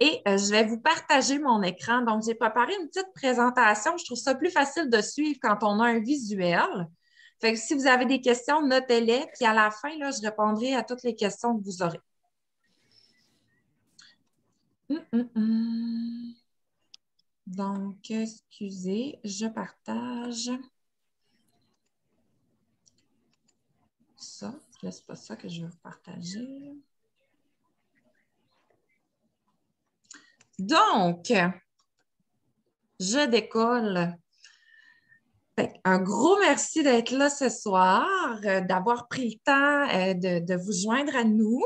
Et je vais vous partager mon écran. Donc, j'ai préparé une petite présentation. Je trouve ça plus facile de suivre quand on a un visuel. Fait que si vous avez des questions, notez-les. Puis à la fin, là, je répondrai à toutes les questions que vous aurez. Donc, excusez, je partage ça. C'est pas ça que je veux vous partager. Donc, je décolle. Un gros merci d'être là ce soir, d'avoir pris le temps de vous joindre à nous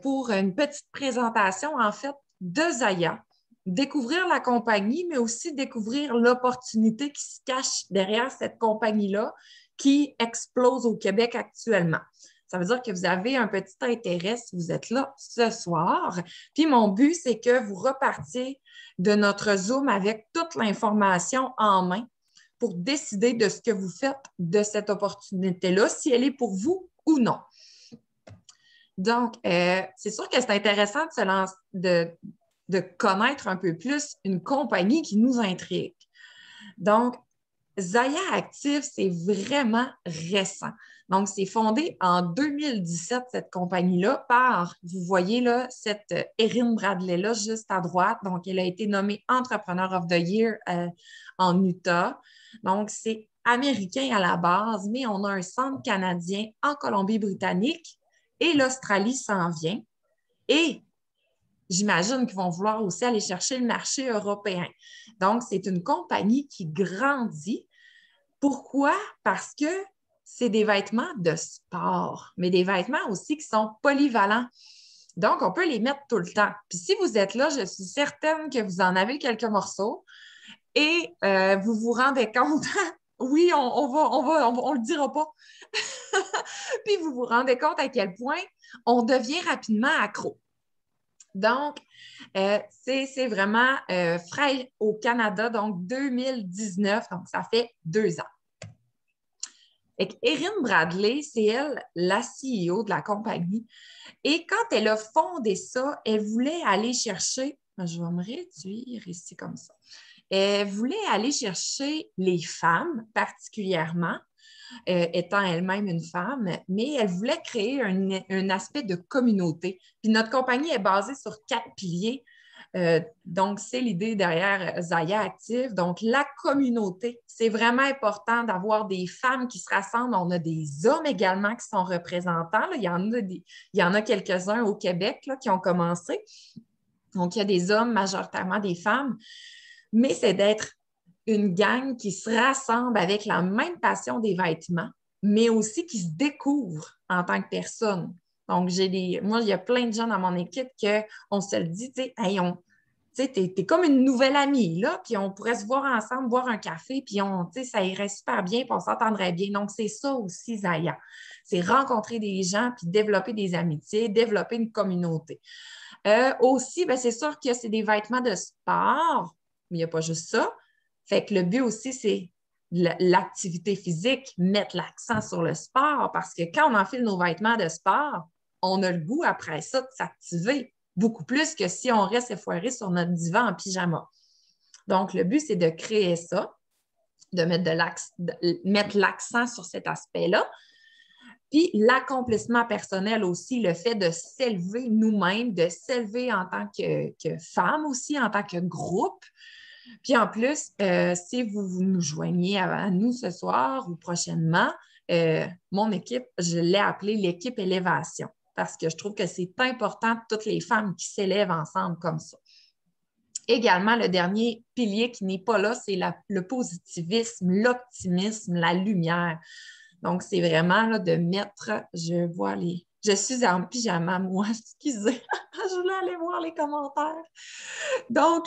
pour une petite présentation, en fait, de Zaya. Découvrir la compagnie, mais aussi découvrir l'opportunité qui se cache derrière cette compagnie-là qui explose au Québec actuellement. Ça veut dire que vous avez un petit intérêt si vous êtes là ce soir. Puis mon but, c'est que vous repartiez de notre Zoom avec toute l'information en main pour décider de ce que vous faites de cette opportunité-là, si elle est pour vous ou non. Donc, c'est sûr que c'est intéressant de connaître un peu plus une compagnie qui nous intrigue. Donc, Zaya Active, c'est vraiment récent. Donc, c'est fondé en 2017, cette compagnie-là, par, vous voyez là, cette Erin Bradley-là, juste à droite. Donc, elle a été nommée Entrepreneur of the Year en Utah. Donc, c'est américain à la base, mais on a un centre canadien en Colombie-Britannique et l'Australie s'en vient. Et j'imagine qu'ils vont vouloir aussi aller chercher le marché européen. Donc, c'est une compagnie qui grandit. Pourquoi? Parce que c'est des vêtements de sport, mais des vêtements aussi qui sont polyvalents. Donc, on peut les mettre tout le temps. Puis si vous êtes là, je suis certaine que vous en avez quelques morceaux et vous vous rendez compte, oui, on le dira pas. Puis vous vous rendez compte à quel point on devient rapidement accro. Donc, c'est vraiment frais au Canada, donc 2019, donc ça fait 2 ans. Et Erin Bradley, c'est elle, la CEO de la compagnie. Et quand elle a fondé ça, elle voulait aller chercher, je vais me réduire ici comme ça, elle voulait aller chercher les femmes particulièrement, étant elle-même une femme, mais elle voulait créer un aspect de communauté. Puis notre compagnie est basée sur 4 piliers. Donc, c'est l'idée derrière Zaya Active. Donc, la communauté, c'est vraiment important d'avoir des femmes qui se rassemblent. On a des hommes également qui sont représentants. Là. Il y en a quelques-uns au Québec là, qui ont commencé. Donc, il y a des hommes, majoritairement des femmes. Mais c'est d'être une gang qui se rassemble avec la même passion des vêtements, mais aussi qui se découvre en tant que personne. Donc, moi, il y a plein de gens dans mon équipe qu'on se le dit, tu sais, hey, t'es comme une nouvelle amie, là, puis on pourrait se voir ensemble, boire un café, puis ça irait super bien, puis on s'entendrait bien. Donc, c'est ça aussi, Zaya. C'est rencontrer des gens, puis développer des amitiés, développer une communauté. Aussi, ben, c'est sûr que c'est des vêtements de sport, mais il n'y a pas juste ça. Fait que le but aussi, c'est l'activité physique, mettre l'accent sur le sport, parce que quand on enfile nos vêtements de sport, on a le goût après ça de s'activer beaucoup plus que si on reste effoiré sur notre divan en pyjama. Donc, le but, c'est de créer ça, de mettre l'accent sur cet aspect-là. Puis l'accomplissement personnel aussi, le fait de s'élever nous-mêmes, de s'élever en tant que femme aussi, en tant que groupe. Puis en plus, si vous nous joignez à nous ce soir ou prochainement, mon équipe, je l'ai appelée l'équipe élévation parce que je trouve que c'est important toutes les femmes qui s'élèvent ensemble comme ça. Également, le dernier pilier qui n'est pas là, c'est le positivisme, l'optimisme, la lumière. Donc, c'est vraiment là, de mettre, je suis en pyjama, moi, excusez, je voulais aller voir les commentaires. Donc,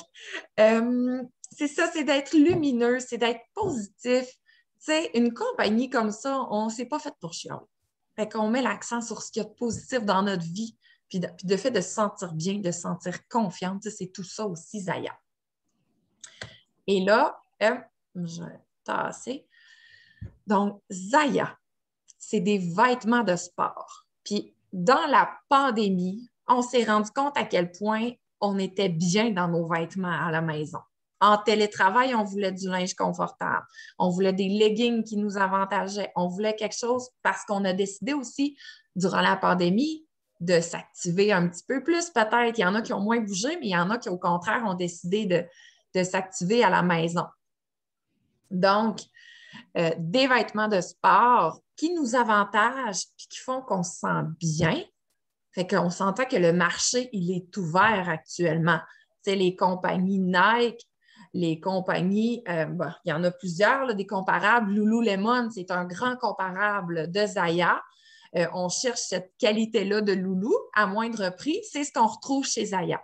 c'est ça, c'est d'être lumineux, c'est d'être positif. Tu sais, une compagnie comme ça, on ne s'est pas fait pour chialer. Fait qu'on met l'accent sur ce qu'il y a de positif dans notre vie, puis de fait de se sentir bien, de se sentir confiante, c'est tout ça aussi, Zaya. Et là, je vais tasser. Donc, Zaya, c'est des vêtements de sport. Puis, dans la pandémie, on s'est rendu compte à quel point on était bien dans nos vêtements à la maison. En télétravail, on voulait du linge confortable. On voulait des leggings qui nous avantageaient. On voulait quelque chose parce qu'on a décidé aussi, durant la pandémie, de s'activer un petit peu plus peut-être. Il y en a qui ont moins bougé, mais il y en a qui, au contraire, ont décidé de s'activer à la maison. Donc, des vêtements de sport qui nous avantagent et qui font qu'on se sent bien. Fait qu'on s'entend que le marché, il est ouvert actuellement. C'est les compagnies Nike, les compagnies, il y en a plusieurs, là, des comparables. Lululemon, c'est un grand comparable de Zaya. On cherche cette qualité-là de Loulou à moindre prix. C'est ce qu'on retrouve chez Zaya.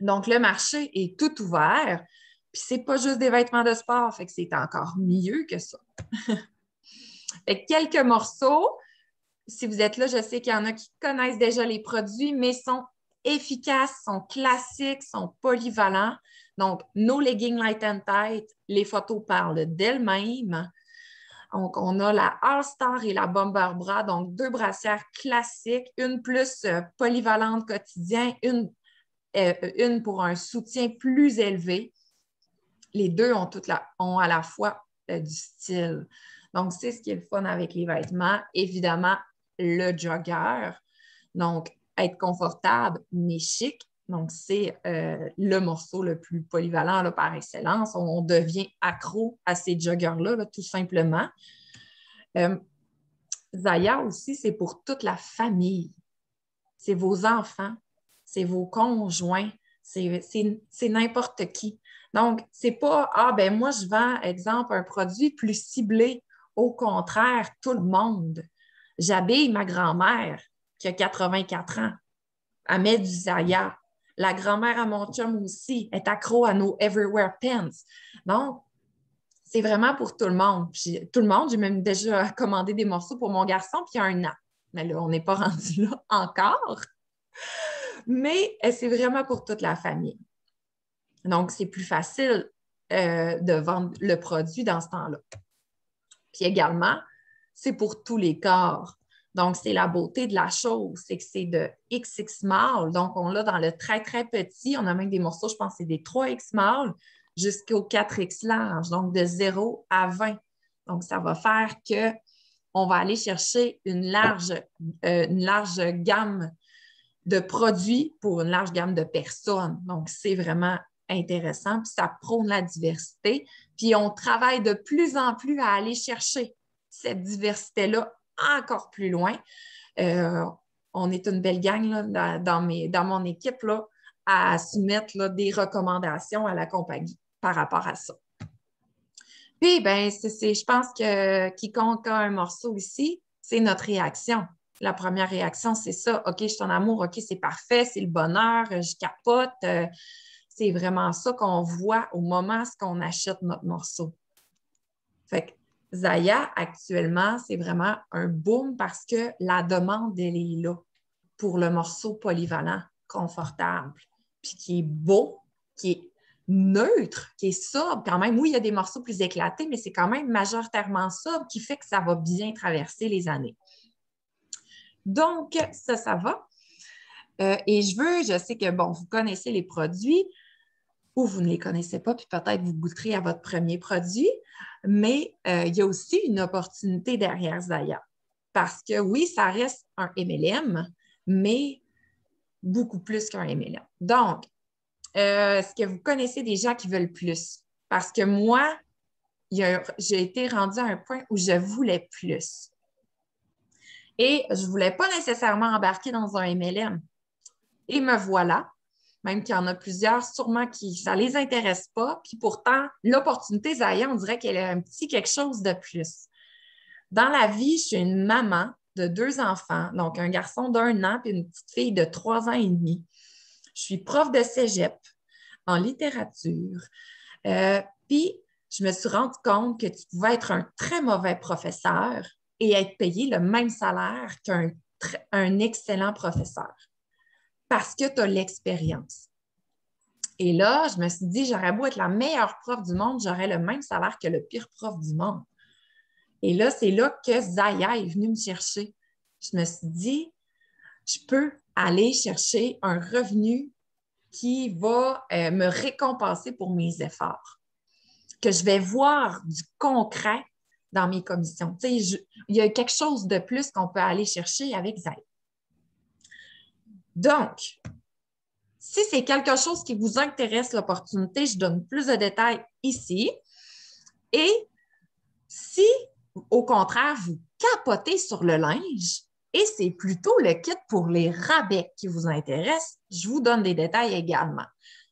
Donc, le marché est tout ouvert. Puis, c'est pas juste des vêtements de sport, fait que c'est encore mieux que ça. Fait que quelques morceaux. Si vous êtes là, je sais qu'il y en a qui connaissent déjà les produits, mais sont efficaces, sont classiques, sont polyvalents. Donc, nos leggings Light and Tight, les photos parlent d'elles-mêmes. Donc, on a la All-Star et la Bomber Bra, donc deux brassières classiques, une plus polyvalente quotidien, une pour un soutien plus élevé. Les deux ont à la fois du style. Donc, c'est ce qui est le fun avec les vêtements. Évidemment, le jogger. Donc, être confortable, mais chic. Donc, c'est le morceau le plus polyvalent là, par excellence. On devient accro à ces joggers-là, là, tout simplement. Zaya aussi, c'est pour toute la famille. C'est vos enfants, c'est vos conjoints, c'est n'importe qui. Donc, c'est pas, ah, ben moi, je vends, exemple, un produit plus ciblé. Au contraire, tout le monde. J'habille ma grand-mère qui a 84 ans. Elle met du Zaya. La grand-mère à mon chum aussi est accro à nos Everywhere Pants. Donc, c'est vraiment pour tout le monde. Puis, tout le monde, j'ai même déjà commandé des morceaux pour mon garçon, puis il y a un an. Mais là, on n'est pas rendu là encore. Mais c'est vraiment pour toute la famille. Donc, c'est plus facile de vendre le produit dans ce temps-là. Puis également, c'est pour tous les corps. Donc, c'est la beauté de la chose, c'est que c'est de XX small. Donc, on l'a dans le très, très petit. On a même des morceaux, je pense, c'est des 3X small jusqu'au 4X large, donc de 0 à 20. Donc, ça va faire qu'on va aller chercher une large gamme de produits pour une large gamme de personnes. Donc, c'est vraiment intéressant, puis ça prône la diversité. Puis, on travaille de plus en plus à aller chercher cette diversité-là encore plus loin. On est une belle gang là, dans mon équipe là, à soumettre là, des recommandations à la compagnie par rapport à ça. Puis, ben, je pense que quiconque a un morceau ici, c'est notre réaction. La première réaction, c'est ça. OK, je suis en amour. OK, c'est parfait, c'est le bonheur, je capote. C'est vraiment ça qu'on voit au moment où on achète notre morceau. Fait que Zaya, actuellement, c'est vraiment un boom parce que la demande, elle est là pour le morceau polyvalent, confortable, puis qui est beau, qui est neutre, qui est sobre quand même. Oui, il y a des morceaux plus éclatés, mais c'est quand même majoritairement sobre qui fait que ça va bien traverser les années. Donc, ça va. Et je sais que, bon, vous connaissez les produits ou vous ne les connaissez pas, puis peut-être vous goûterez à votre premier produit, mais il y a aussi une opportunité derrière Zaya. Parce que oui, ça reste un MLM, mais beaucoup plus qu'un MLM. Donc, est-ce que vous connaissez des gens qui veulent plus? Parce que moi, j'ai été rendue à un point où je voulais plus. Et je ne voulais pas nécessairement embarquer dans un MLM. Et me voilà, même qu'il y en a plusieurs, sûrement qui ça ne les intéresse pas. Puis pourtant, l'opportunité Zaya, on dirait qu'elle a un petit quelque chose de plus. Dans la vie, je suis une maman de 2 enfants, donc un garçon d'1 an et une petite fille de 3 ans et demi. Je suis prof de cégep en littérature. Puis, je me suis rendu compte que tu pouvais être un très mauvais professeur et être payé le même salaire qu'un excellent professeur parce que tu as l'expérience. Et là, je me suis dit, j'aurais beau être la meilleure prof du monde, j'aurais le même salaire que le pire prof du monde. Et là, c'est là que Zaya est venue me chercher. Je me suis dit, je peux aller chercher un revenu qui va me récompenser pour mes efforts, que je vais voir du concret dans mes commissions. Tu sais, il y a quelque chose de plus qu'on peut aller chercher avec Zaya. Donc, si c'est quelque chose qui vous intéresse, l'opportunité, je donne plus de détails ici. Et si, au contraire, vous capotez sur le linge et c'est plutôt le kit pour les rabais qui vous intéresse, je vous donne des détails également.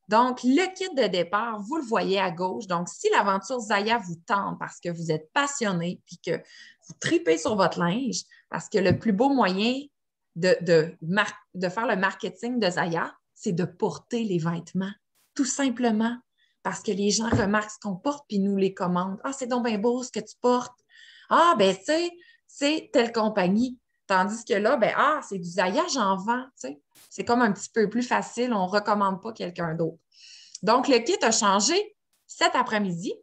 Donc, le kit de départ, vous le voyez à gauche. Donc, si l'aventure Zaya vous tente parce que vous êtes passionné et que vous tripez sur votre linge, parce que le plus beau moyen de faire le marketing de Zaya, c'est de porter les vêtements, tout simplement, parce que les gens remarquent ce qu'on porte puis nous les commandent. Ah, c'est donc bien beau ce que tu portes. Ah, ben, tu sais, c'est telle compagnie. Tandis que là, ben, ah, c'est du Zaya, j'en vends, tu sais. C'est comme un petit peu plus facile, on ne recommande pas quelqu'un d'autre. Donc, le kit a changé cet après-midi.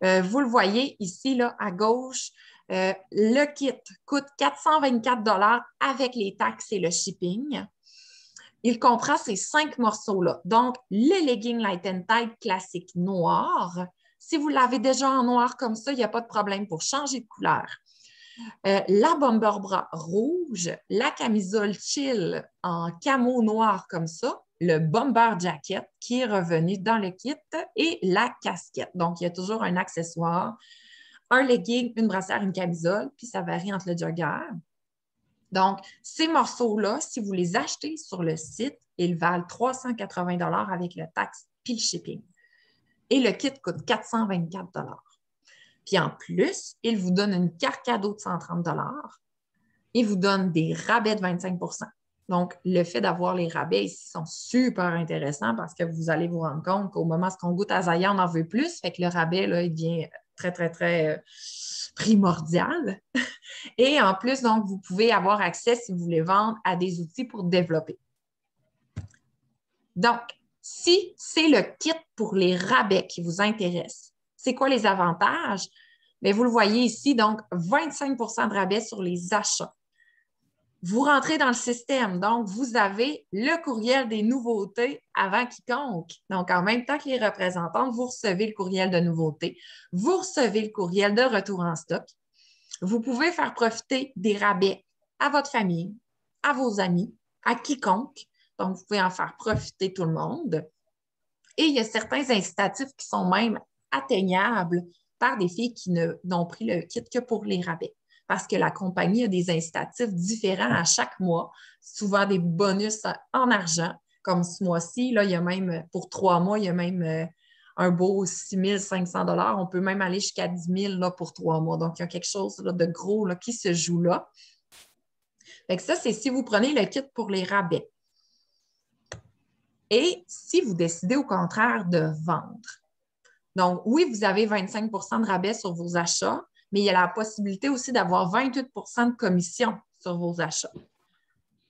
Vous le voyez ici, là, à gauche. Le kit coûte 424 avec les taxes et le shipping. Il comprend ces 5 morceaux-là. Donc, le legging Light and Tight classique noir. Si vous l'avez déjà en noir comme ça, il n'y a pas de problème pour changer de couleur. La bomber bras rouge, la camisole chill en camo noir comme ça, le bomber jacket qui est revenu dans le kit et la casquette. Donc, il y a toujours un accessoire, un legging, une brassière, une camisole, puis ça varie entre le jogger. Donc, ces morceaux-là, si vous les achetez sur le site, ils valent 380 avec le taxe puis le shipping. Et le kit coûte 424 Puis en plus, il vous donne une carte cadeau de 130 Il vous donne des rabais de 25 Donc, le fait d'avoir les rabais ici sont super intéressants parce que vous allez vous rendre compte qu'au moment où on goûte à Zaya, on en veut plus. Fait que le rabais, là, il devient très, très, très primordial. Et en plus, donc, vous pouvez avoir accès, si vous voulez vendre, à des outils pour développer. Donc, si c'est le kit pour les rabais qui vous intéresse, c'est quoi les avantages? Bien, vous le voyez ici, donc 25 de rabais sur les achats. Vous rentrez dans le système, donc vous avez le courriel des nouveautés avant quiconque. Donc, en même temps que les représentantes, vous recevez le courriel de nouveautés, vous recevez le courriel de retour en stock. Vous pouvez faire profiter des rabais à votre famille, à vos amis, à quiconque. Donc, vous pouvez en faire profiter tout le monde. Et il y a certains incitatifs qui sont même atteignables par des filles qui n'ont pris le kit que pour les rabais. Parce que la compagnie a des incitatifs différents à chaque mois, souvent des bonus en argent. Comme ce mois-ci, là, il y a même, pour 3 mois, il y a même un beau 6 500 $. On peut même aller jusqu'à 10 000 là, pour 3 mois. Donc, il y a quelque chose là, de gros là, qui se joue là. Fait que ça, c'est si vous prenez le kit pour les rabais. Et si vous décidez au contraire de vendre. Donc, oui, vous avez 25 de rabais sur vos achats, mais il y a la possibilité aussi d'avoir 28 de commission sur vos achats.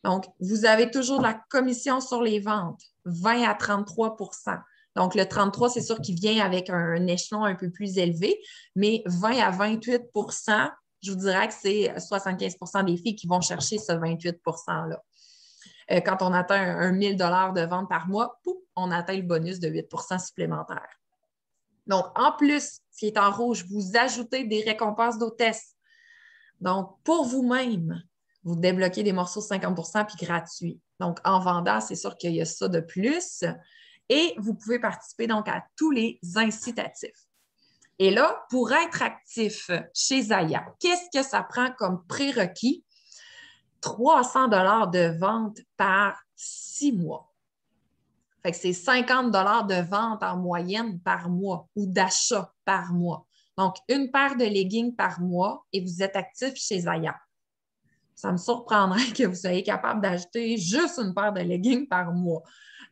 Donc, vous avez toujours de la commission sur les ventes, 20 à 33 Donc, le 33, c'est sûr qu'il vient avec un échelon un peu plus élevé, mais 20 à 28 je vous dirais que c'est 75 des filles qui vont chercher ce 28 %-là. Quand on atteint un 1 000 $ de vente par mois, pouf, on atteint le bonus de 8 supplémentaire. Donc, en plus, ce qui est en rouge, vous ajoutez des récompenses d'hôtesse. Donc, pour vous-même, vous débloquez des morceaux de 50 puis gratuits. Donc, en vendant, c'est sûr qu'il y a ça de plus. Et vous pouvez participer donc à tous les incitatifs. Et là, pour être actif chez Zaya, qu'est-ce que ça prend comme prérequis? 300 $ de vente par 6 mois. Fait que c'est 50 $ de vente en moyenne par mois ou d'achat par mois. Donc, une paire de leggings par mois et vous êtes actif chez Zaya. Ça me surprendrait que vous soyez capable d'acheter juste une paire de leggings par mois.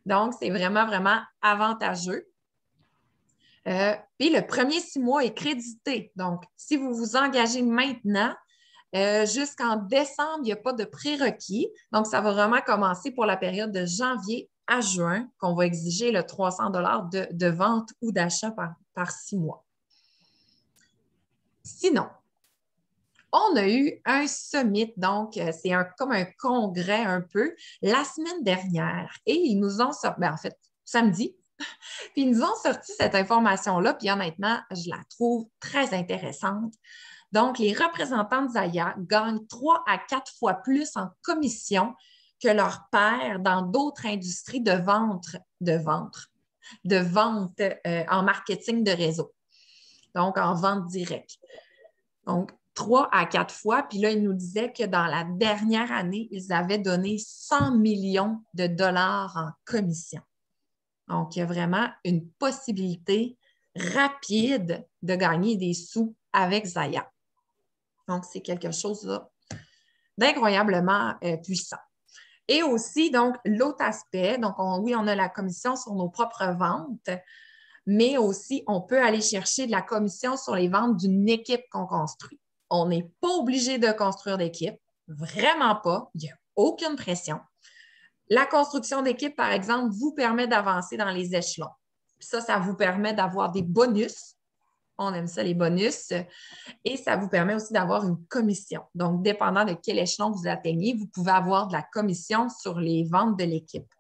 Donc, c'est vraiment, vraiment avantageux. Puis, le premier 6 mois est crédité. Donc, si vous vous engagez maintenant, jusqu'en décembre, il n'y a pas de prérequis. Donc, ça va vraiment commencer pour la période de janvier à juin qu'on va exiger le 300 $ de vente ou d'achat par 6 mois. Sinon, On a eu un summit, donc c'est comme un congrès un peu, la semaine dernière. Et ils nous ont sorti, ben, en fait, samedi, puis ils nous ont sorti cette information-là, puis honnêtement, je la trouve très intéressante. Donc, les représentants de Zaya gagnent 3 à 4 fois plus en commission que leurs pairs dans d'autres industries de vente en marketing de réseau, donc en vente directe. Donc, 3 à 4 fois. Puis là, ils nous disaient que dans la dernière année, ils avaient donné 100 millions de dollars en commission. Donc, il y a vraiment une possibilité rapide de gagner des sous avec Zaya. Donc, c'est quelque chose d'incroyablement puissant. Et aussi, donc, l'autre aspect, donc oui, on a la commission sur nos propres ventes, mais aussi, on peut aller chercher de la commission sur les ventes d'une équipe qu'on construit. On n'est pas obligé de construire d'équipe, vraiment pas, il n'y a aucune pression. La construction d'équipe, par exemple, vous permet d'avancer dans les échelons. Ça vous permet d'avoir des bonus. On aime ça, les bonus. Et ça vous permet aussi d'avoir une commission. Donc, dépendant de quel échelon vous atteignez, vous pouvez avoir de la commission sur les ventes de l'équipe.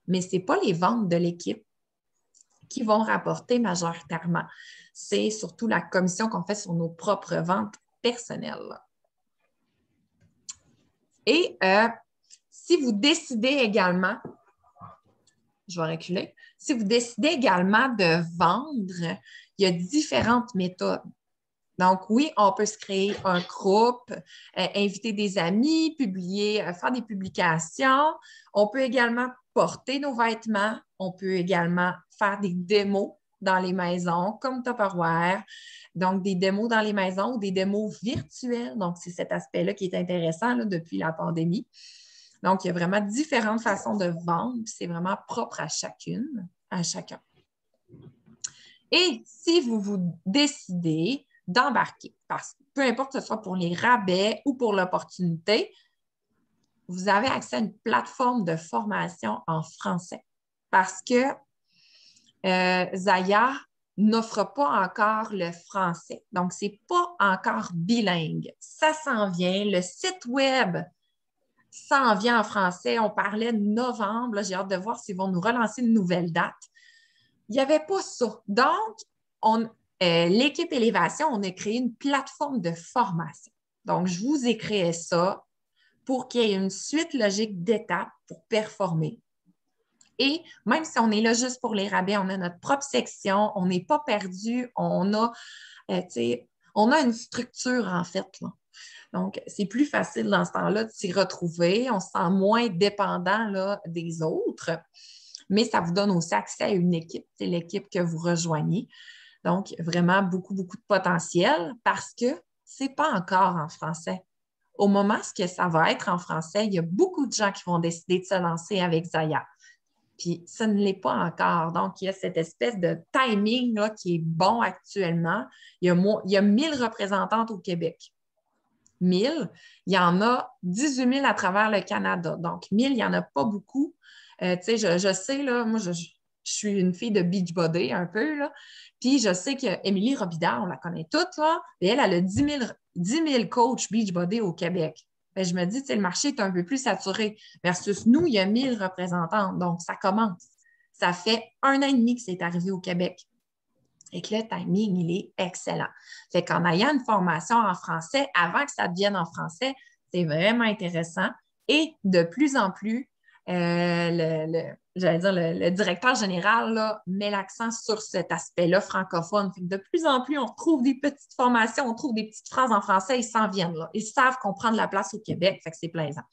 Mais ce n'est pas les ventes de l'équipe qui vont rapporter majoritairement. C'est surtout la commission qu'on fait sur nos propres ventes personnelles. Et si vous décidez également, je vais reculer, si vous décidez également de vendre, il y a différentes méthodes. Donc, oui, on peut se créer un groupe, inviter des amis, publier, faire des publications. On peut également porter nos vêtements. On peut également faire des démos dans les maisons, comme Tupperware. Donc, des démos dans les maisons ou des démos virtuelles. Donc, c'est cet aspect-là qui est intéressant là, depuis la pandémie. Donc, il y a vraiment différentes façons de vendre. C'est vraiment propre à chacune, à chacun. Et si vous décidez d'embarquer, parce que peu importe que ce soit pour les rabais ou pour l'opportunité, vous avez accès à une plateforme de formation en français parce que Zaya n'offre pas encore le français. Donc, ce n'est pas encore bilingue. Ça s'en vient. Le site web s'en vient en français. On parlait de novembre. J'ai hâte de voir s'ils vont nous relancer une nouvelle date. Il n'y avait pas ça. Donc, l'équipe Élévation, on a créé une plateforme de formation. Donc, je vous ai créé ça pour qu'il y ait une suite logique d'étapes pour performer. Et même si on est là juste pour les rabais, on a notre propre section, on n'est pas perdu, on a une structure en fait, là. Donc, c'est plus facile dans ce temps-là de s'y retrouver. On se sent moins dépendant là, des autres, mais ça vous donne aussi accès à une équipe. C'est l'équipe que vous rejoignez. Donc, vraiment beaucoup, beaucoup de potentiel parce que ce n'est pas encore en français. Au moment où ça va être en français, il y a beaucoup de gens qui vont décider de se lancer avec Zaya. Puis, ça ne l'est pas encore. Donc, il y a cette espèce de timing là, qui est bon actuellement. Il y a 1000 représentantes au Québec. 1000. Il y en a 18 000 à travers le Canada. Donc, 1000, il n'y en a pas beaucoup. Tu sais, je sais, là, moi, je suis une fille de Beachbody un peu, là. Puis, je sais qu'Émilie Robidard, on la connaît toutes, là. Et elle a 10 000 coachs Beachbody au Québec. Bien, je me dis, tu sais, le marché est un peu plus saturé. Versus nous, il y a 1000 représentants. Donc, ça commence. Ça fait 1 an et demi que c'est arrivé au Québec. Et que le timing, il est excellent. Fait qu'en ayant une formation en français, avant que ça devienne en français, c'est vraiment intéressant. Et de plus en plus, le directeur général là, met l'accent sur cet aspect-là francophone. Fait que de plus en plus, on trouve des petites formations, on trouve des petites phrases en français, ils s'en viennent là. Ils savent qu'on prend de la place au Québec, fait que c'est plaisant.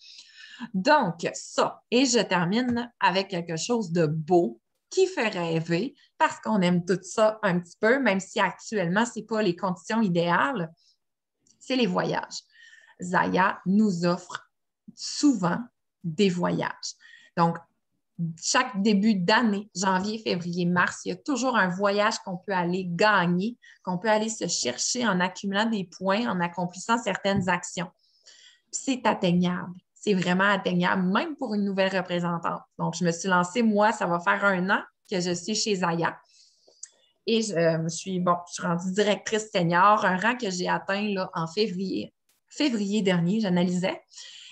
Donc, ça. Et je termine avec quelque chose de beau qui fait rêver parce qu'on aime tout ça un petit peu, même si actuellement, ce n'est pas les conditions idéales, c'est les voyages. Zaya nous offre souvent des voyages. Donc, chaque début d'année, janvier, février, mars, il y a toujours un voyage qu'on peut aller gagner, qu'on peut aller se chercher en accumulant des points, en accomplissant certaines actions. C'est atteignable. C'est vraiment atteignable, même pour une nouvelle représentante. Donc, je me suis lancée, moi, ça va faire 1 an que je suis chez Zaya. Et je suis rendue directrice senior, un rang que j'ai atteint là, en février février dernier, j'analysais.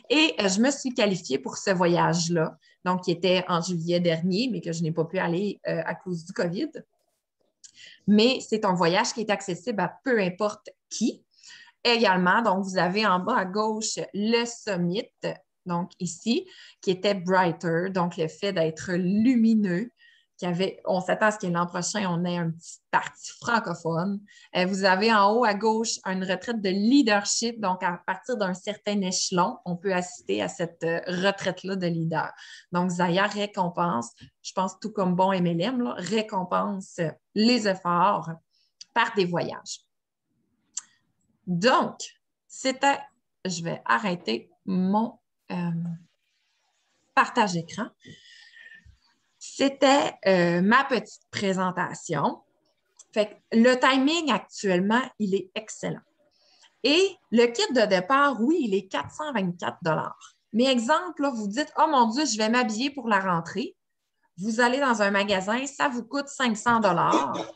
Et je me suis qualifiée pour ce voyage-là, donc qui était en juillet dernier, mais que je n'ai pas pu aller à cause du COVID. Mais c'est un voyage qui est accessible à peu importe qui. Également, donc, vous avez en bas à gauche le summit, donc ici, qui était brighter, donc le fait d'être lumineux. On s'attend à ce que l'an prochain, on ait un petit parti francophone. Vous avez en haut à gauche une retraite de leadership, donc à partir d'un certain échelon, on peut assister à cette retraite-là de leader. Donc, Zaya récompense, je pense tout comme bon MLM, là, récompense les efforts par des voyages. Donc, je vais arrêter mon partage d'écran. C'était ma petite présentation. Fait que le timing actuellement, il est excellent. Et le kit de départ, oui, il est 424 $. Mais exemple, là, vous dites, oh mon Dieu, je vais m'habiller pour la rentrée. Vous allez dans un magasin, ça vous coûte 500 $,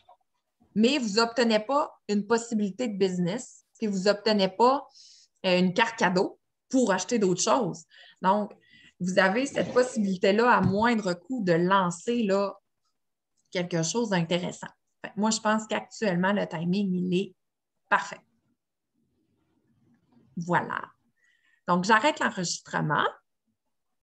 mais vous n'obtenez pas une possibilité de business, puis vous n'obtenez pas une carte cadeau pour acheter d'autres choses. Donc, vous avez cette possibilité-là à moindre coût de lancer là, quelque chose d'intéressant. Moi, je pense qu'actuellement, le timing, il est parfait. Voilà. Donc, j'arrête l'enregistrement.